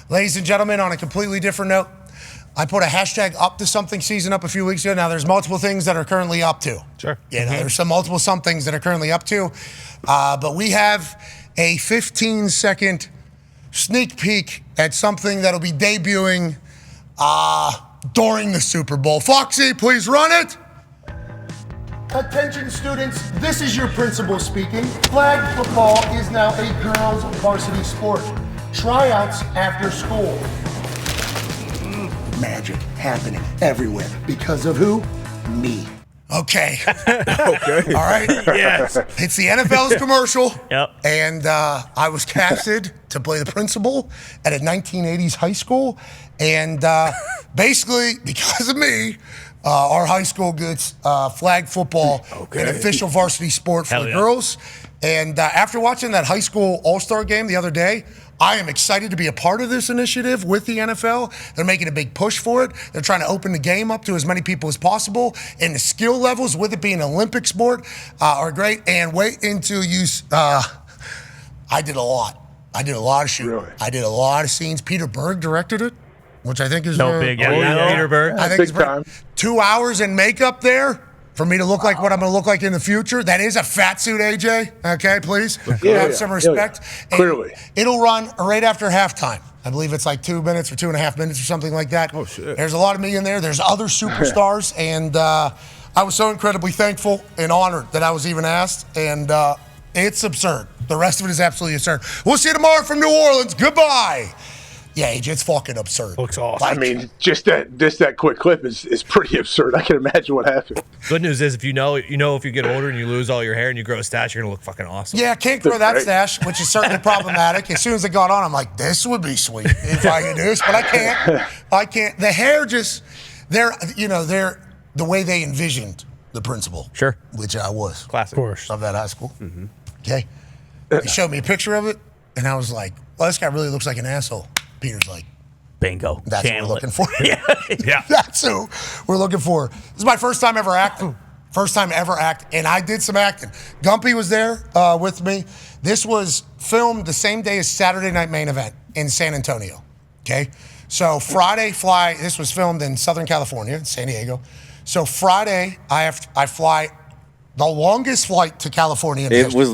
Ladies and gentlemen, on a completely different note, I put a hashtag up to something season up a few weeks ago. Now, there's multiple things that are currently up to. Sure. There's some multiple somethings that are currently up to. But we have a 15-second sneak peek at something that'll be debuting during the Super Bowl. Foxy, please run it. Attention students, this is your principal speaking. Flag football is now a girls' varsity sport. Tryouts after school. Magic happening everywhere. Because of who? Me. Okay. Okay. All right. Yes. It's the NFL's commercial. Yep. And I was casted to play the principal at a 1980s high school. And basically, because of me, our high school gets flag football, an official varsity sport for the girls. And after watching that high school all-star game the other day, I am excited to be a part of this initiative with the NFL. They're making a big push for it. They're trying to open the game up to as many people as possible. And the skill levels with it being an Olympic sport are great. And wait until you... I did a lot. I did a lot of shooting. Really? I did a lot of scenes. Peter Berg directed it, which I think is... big. Peter Berg. I think it's time. 2 hours in makeup there. For me to look like what I'm going to look like in the future. That is a fat suit, AJ. Okay, please. Have some respect. Clearly. It'll run right after halftime. I believe it's like 2 minutes or 2.5 minutes or something like that. Oh, shit. There's a lot of me in there. There's other superstars. And I was so incredibly thankful and honored that I was even asked. And it's absurd. The rest of it is absolutely absurd. We'll see you tomorrow from New Orleans. Goodbye. Yeah, AJ, it's fucking absurd. Looks awesome. I mean, just that quick clip is pretty absurd. I can imagine what happened. Good news is if you know if you get older and you lose all your hair and you grow a stash, you're gonna look fucking awesome. Yeah, can't grow that stash, which is certainly problematic. As soon as it got on, I'm like, this would be sweet if I could do this, but I can't. The hair just, they're the way they envisioned the principal. Sure. Which I was. Classic. Of course. Of that high school. Mm-hmm. Okay. They showed me a picture of it, and I was like, well, this guy really looks like an asshole. Peter's like, bingo. That's what we're looking for. Yeah. That's who we're looking for. This is my first time ever acting. And I did some acting. Gumpy was there with me. This was filmed the same day as Saturday Night Main Event in San Antonio. Okay? So Friday this was filmed in Southern California, San Diego. So Friday, I fly the longest flight to California.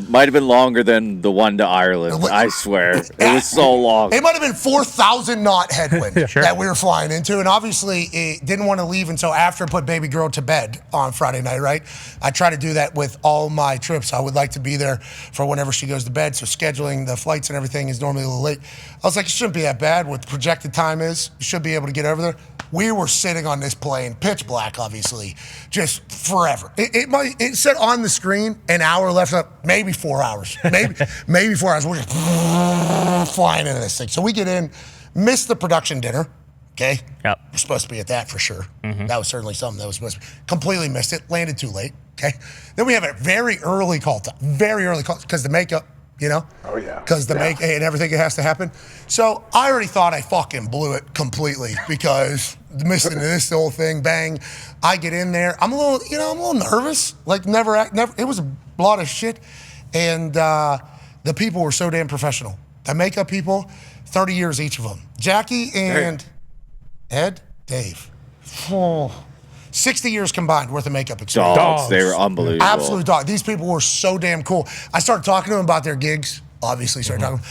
Might have been longer than the one to Ireland. I swear, it was so long. It might have been 4,000 knot headwind that we were flying into, and obviously, it didn't want to leave until after I put baby girl to bed on Friday night. Right? I try to do that with all my trips. I would like to be there for whenever she goes to bed. So scheduling the flights and everything is normally a little late. I was like, it shouldn't be that bad. What the projected time is, you should be able to get over there. We were sitting on this plane, pitch black, obviously, just forever. It said on the screen an hour left, maybe 4 hours, maybe 4 hours. We're just flying into this thing. So we get in, miss the production dinner. Okay. Yep. We're supposed to be at that for sure. Mm-hmm. That was certainly something that was supposed to be. Completely missed it. Landed too late. Okay. Then we have a very early call time. Very early call because the makeup. Oh, yeah. Because the make and everything has to happen. So I already thought I fucking blew it completely because missing this whole thing, bang. I get in there. I'm a little nervous. Like never. It was a lot of shit. And the people were so damn professional. The makeup people, 30 years each of them. Jackie and Dave. 60 years combined worth of makeup experience. Dogs. They were unbelievable. Absolute dog. These people were so damn cool. I started talking to them about their gigs. Obviously, talking.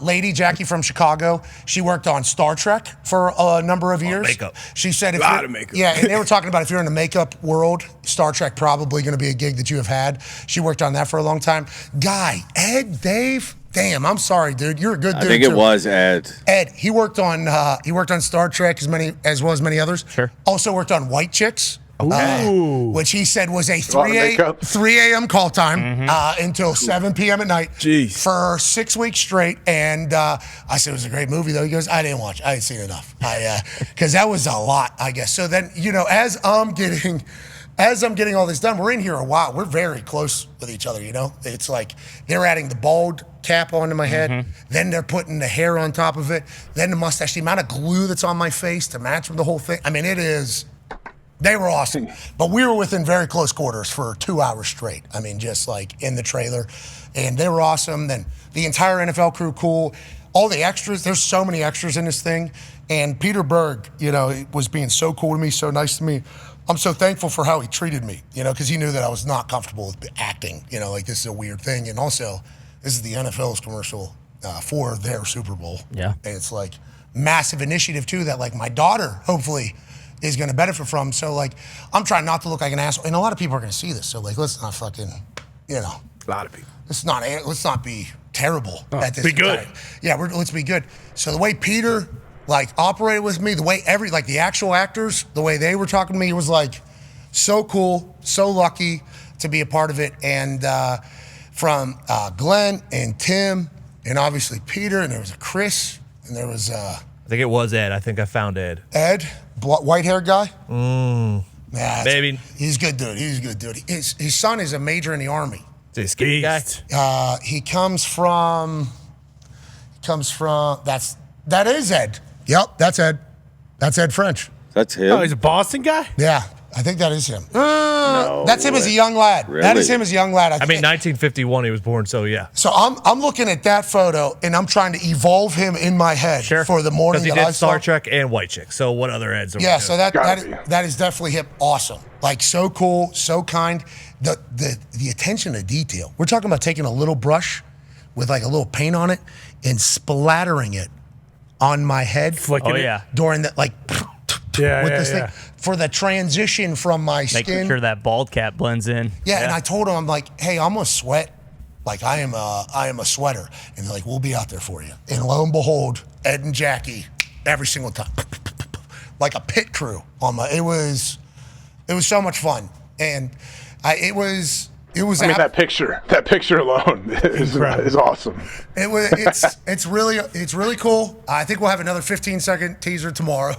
Lady Jackie from Chicago, she worked on Star Trek for a number of years. Makeup. She said, a lot of makeup. Yeah, and they were talking about if you're in the makeup world, Star Trek probably going to be a gig that you have had. She worked on that for a long time. Guy, Ed, Dave. Damn, I'm sorry, dude. You're a good dude. I think it was Ed. Ed, he worked on Star Trek as well as many others. Sure. Also worked on White Chicks. Which he said was a 3 a.m. call time until 7 p.m. at night for 6 weeks straight. And I said, it was a great movie, though. He goes, I didn't watch it. I hadn't seen enough. Because that was a lot, I guess. So then, as I'm getting all this done, we're in here a while. We're very close with each other, It's like they're adding the bald cap onto my head. Then they're putting the hair on top of it. Then the mustache, the amount of glue that's on my face to match with the whole thing. I mean, it is... They were awesome. But we were within very close quarters for 2 hours straight. I mean, just like in the trailer. And they were awesome. Then the entire NFL crew, cool. all the extras. There's so many extras in this thing. And Peter Berg, was being so cool to me, so nice to me. I'm so thankful for how he treated me, because he knew that I was not comfortable with acting. Like this is a weird thing. And also, this is the NFL's commercial for their Super Bowl. Yeah. And it's like massive initiative too that like my daughter hopefully is going to benefit from. So like I'm trying not to look like an asshole. And a lot of people are going to see this. So like let's not fucking, A lot of people. let's not be terrible at this. Be good. Yeah, let's be good. So the way Peter like operated with me, the way the actual actors, the way they were talking to me, it was like so cool, so lucky to be a part of it. And from Glenn and Tim and obviously Peter, and there was a Chris, and there was I think it was Ed. I think I found Ed. Ed, white-haired guy. Yeah, Maybe. he's a good dude. He's a good dude. His son is a major in the Army. Is he a skinny guy? He comes from. That is Ed. Yep, that's Ed. That's Ed French. That's him. Oh, he's a Boston guy? Yeah, I think that is him. No That's him as a way. young lad. Really? That is him as a young lad. I mean, 1951 he was born, so yeah. So I'm looking at that photo and I'm trying to evolve him in my head for the morning Because he that did I saw. Star Trek and White Chick. So what other Eds are we Yeah, doing? so that is definitely him. Awesome. Like so cool, so kind. The attention to detail. We're talking about taking a little brush with like a little paint on it and splattering it on my head. Flicking it. yeah. During the like Yeah, with yeah, this yeah. thing for the transition from my Making skin. sure that bald cap blends in. Yeah, and I told him, I'm like, hey, I'm gonna sweat. Like I am a sweater. And they're like, we'll be out there for you. And lo and behold, Ed and Jackie, every single time. Like a pit crew on my it was so much fun. And it was that picture alone is awesome. it's really cool. I think we'll have another 15-second teaser tomorrow.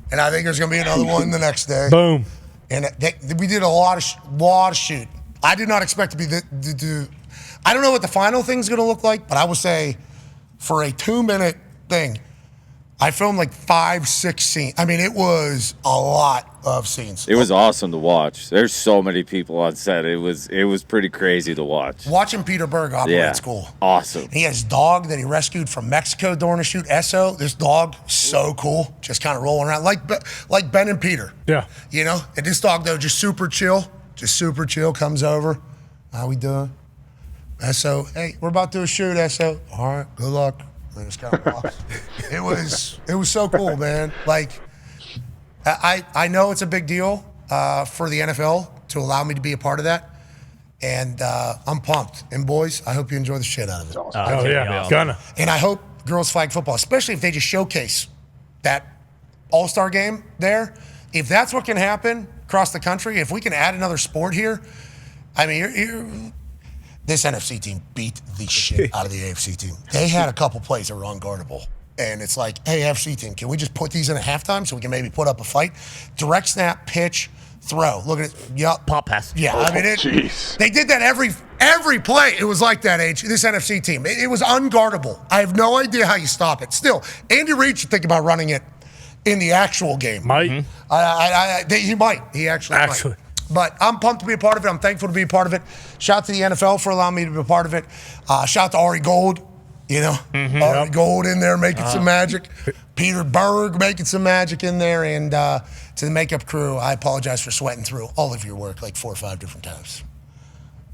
And I think there's gonna be another one the next day. Boom. And we did a lot of shoot. I did not expect to be I don't know what the final thing's gonna look like, but I will say for a 2-minute thing, I filmed like 5-6 scenes. I mean, it was a lot of scenes. It was awesome to watch. There's so many people on set. It was pretty crazy to watch. Watching Peter Berg operate school. Awesome. He has his dog that he rescued from Mexico during a shoot, Esso. This dog, so cool, just kind of rolling around like Ben and Peter. Yeah. And this dog though, just super chill, comes over. How we doing? Esso, hey, we're about to do a shoot, Esso. All right, good luck. And just kind of walks. It was so cool, man. Like, I know it's a big deal for the NFL to allow me to be a part of that. And I'm pumped. And boys, I hope you enjoy the shit out of it. Oh, yeah. Gonna. And I hope girls flag football, especially if they just showcase that all-star game there. If that's what can happen across the country, if we can add another sport here, I mean, this NFC team beat the shit out of the AFC team. They had a couple plays that were unguardable. And it's like, hey, AFC team, can we just put these in at halftime so we can maybe put up a fight? Direct snap, pitch, throw. Look at it. Yup. Pop pass. Yeah, I mean, Jeez. they did that every play. It was like that, this NFC team. It was unguardable. I have no idea how you stop it. Still, Andy Reid should think about running it in the actual game. Might. He might. He actually might. But I'm pumped to be a part of it. I'm thankful to be a part of it. Shout out to the NFL for allowing me to be a part of it. Shout out to Ari Gold. Ari Gold in there making some magic. Peter Berg making some magic in there. And to the makeup crew, I apologize for sweating through all of your work like 4 or 5 different times.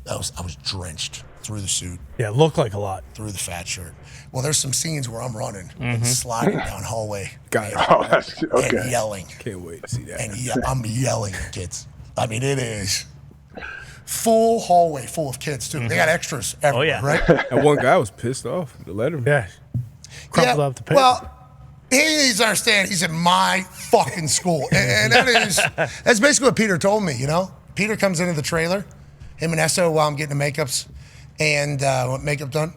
I was drenched through the suit. Yeah, looked like a lot. Through the fat shirt. Well, there's some scenes where I'm running and sliding down hallway. And yelling. Can't wait to see that. And I'm yelling at kids. I mean, it is full hallway full of kids, too. They got extras everywhere, right? And one guy was pissed off. They let him. Yeah. Crumpled up the paper. Well, he needs to understand he's in my fucking school. And that's basically what Peter told me, Peter comes into the trailer, him and Esso while I'm getting the makeup done.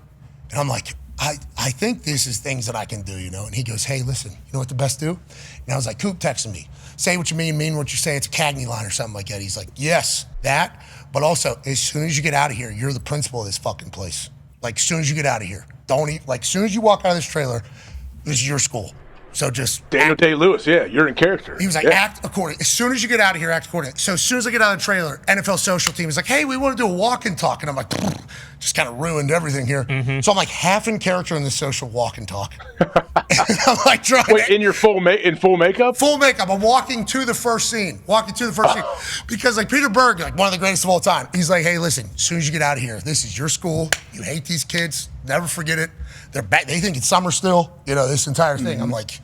And I'm like, I think this is things that I can do, And he goes, hey, listen, you know what the best do? And I was like, Coop texting me. Say what you mean what you say. It's a Cagney line or something like that. He's like, yes, that. But also, as soon as you get out of here, you're the principal of this fucking place. Like, as soon as you get out of here. As soon as you walk out of this trailer, this is your school. So just Daniel Day-Lewis, you're in character. He was like, act accordingly. As soon as you get out of here, act accordingly. So as soon as I get out of the trailer, NFL social team is like, hey, we want to do a walk and talk. And I'm like, just kind of ruined everything here. So I'm like half in character in the social walk and talk. And I'm like trying Wait, in your full makeup? Full makeup. I'm walking to the first scene. Because like Peter Berg, like one of the greatest of all time, he's like, hey, listen, as soon as you get out of here, this is your school. You hate these kids. Never forget it. They're back. They think it's summer still. This entire thing. I'm like,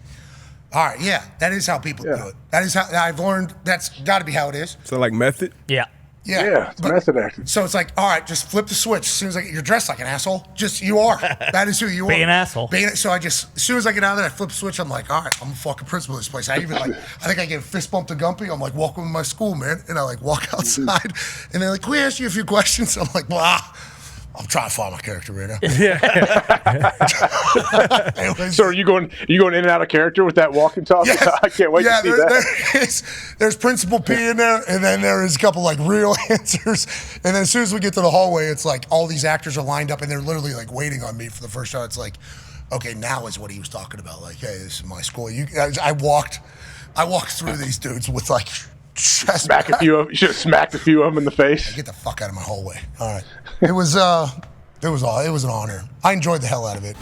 all right, yeah, that is how people do it. That is how I've learned. That's got to be how it is. So like method? Yeah. Yeah, it's method acting. So it's like, all right, just flip the switch. As soon as you're dressed like an asshole, just you are. That is who you are. Be an asshole. So as soon as I get out of there, I flip the switch. I'm like, all right, I'm a fucking principal of this place. I think I get a fist bump to Gumpy. I'm like, welcome to my school, man. And I like walk outside, and they're like, can we ask you a few questions? I'm like, well, I'm trying to find my character right now. So are you going in and out of character with that walk and talk? Yes. I can't wait to see that. There's Principal P in there, and then there is a couple like real answers. And then as soon as we get to the hallway, it's like all these actors are lined up, and they're literally like waiting on me for the first shot. It's like, okay, now is what he was talking about. Like, hey, this is my school. I walked through these dudes with like chest. You should have smacked a few of them in the face. Get the fuck out of my hallway. All right. It was an honor. I enjoyed the hell out of it.